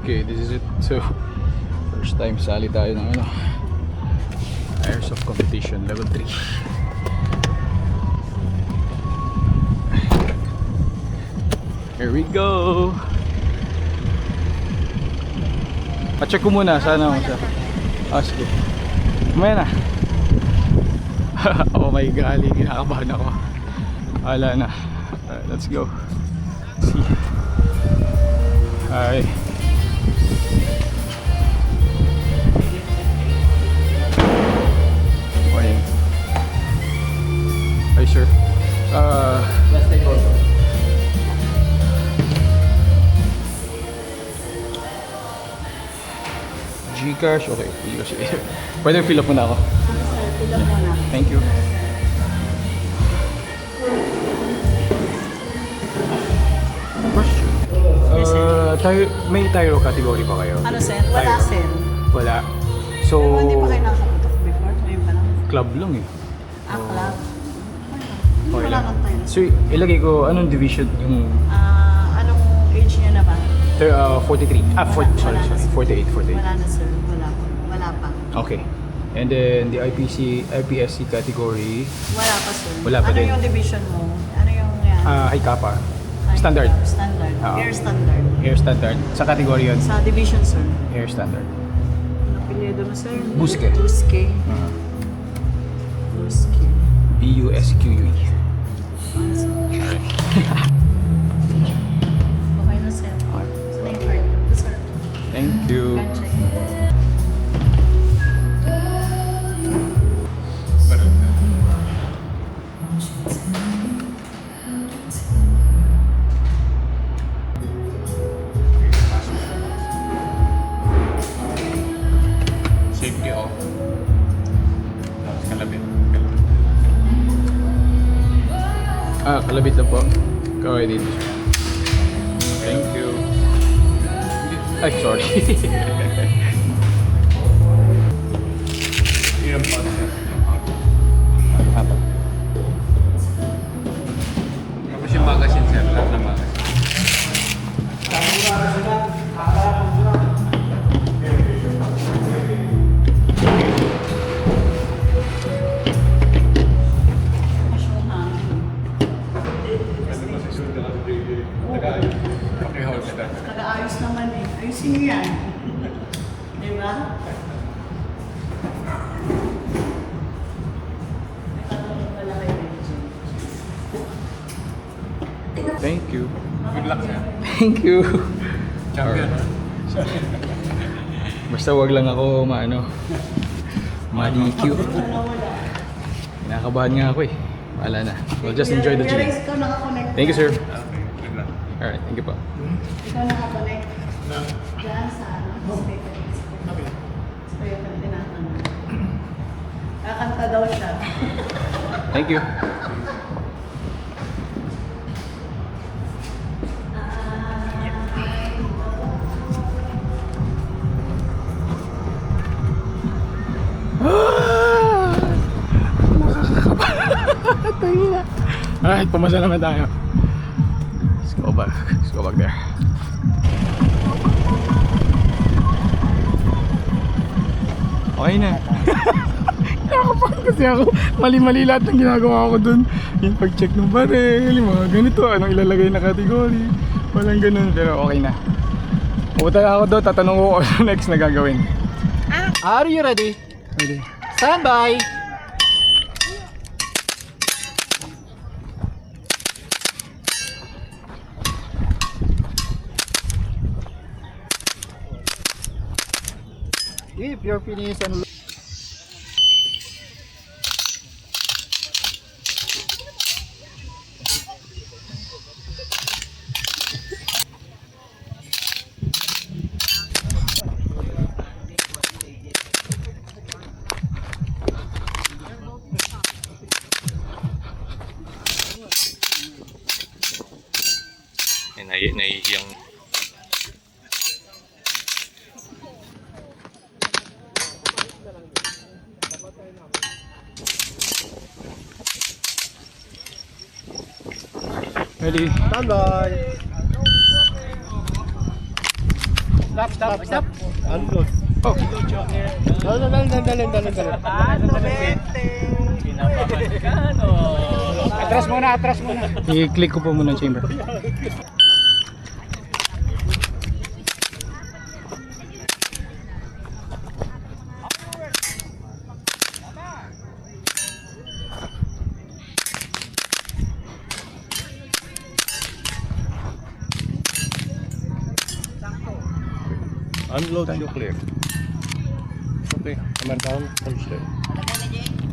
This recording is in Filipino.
Okay, this is it. So, first time sali tayo ng ano, Airsoft Competition Level 3. Here we go! Pa-check ko muna, sana ako siya. Ah, sige. Kumaya na. Oh my God, kinakabahan ako. Wala na. Alright, let's go. See. Hi. Morning. Hi, sir. Last time also. Gcash? Okay, Gcash. Pwede fill up muna ako. Fill up muna. Thank you. Question. May tyro category pa kayo? Ano, sir? Wala, Tyro. sir. Wala. So, Pero hindi pa kayo nakaputok before? Ngayon pa lang? club lang eh. Club. Okay Wala lang. kang tayo. So, ilagay ko, anong division yung Anong age niyo na ba? 43? Ah, Wala- 40, sorry, wala na, sorry. sir. 48. Wala na, sir. Wala pa. Okay. And then, the IPSC category, Wala pa, sir. Wala pa ano din. yung division mo? Ano yung yan? high kappa. High Standard. club, Standard. Oo. Air standard. Air standard. Sa category yun, Sa division, sir. air standard. Ano pinyedo mo, sir? Busque. Busque. Busque. BUSQUE. Okay na, sir. Okay. Sa na yung card. Ito, sir. Thank you. Can check. Safety off. Tapos kalabit. Kalabit na po. Kaway dito. Thank you. Ay, sorry. Ilang pa siya. Apa? Tapos yung magazine, sir. Lahat ng magazine. Pakihold na tayo. Taga-ayos naman eh. Ayusin niyo yan. Di ba? May tatanong pala kayo medyo. Thank you. Good luck, sir. Thank you. Champion. Basta wag lang ako ma-DQ. Kinakabahan nga ako eh. Wala na. We'll just enjoy the gym. Realize ko nakakonect. Thank you, sir. Okay, good luck. Alright, thank you po. Ikaw nakakonect. Diyan sa speaker. Speaker na tinatanong. Kakanta daw siya. Thank you. Alright, pumasa naman tayo. Let's go back. Let's go back there. Okay na. Nakakapahan kasi ako. Mali-mali lahat ng ginagawa ko dun. Yung pag-check ng baril, yung mga ganito, anong ilalagay na category. Walang ganun, pero okay na. Pupunta na ako doon, tatanong ko kung ano next na gagawin. Are you ready? Ready? Stand by! If you're finished and nahihiyang Ready? stand by! Stop. Unload. Oh, Dalan. Atras muna. i-click ko po muna ang chamber. Unload nuclear. Okay, command down, hold still.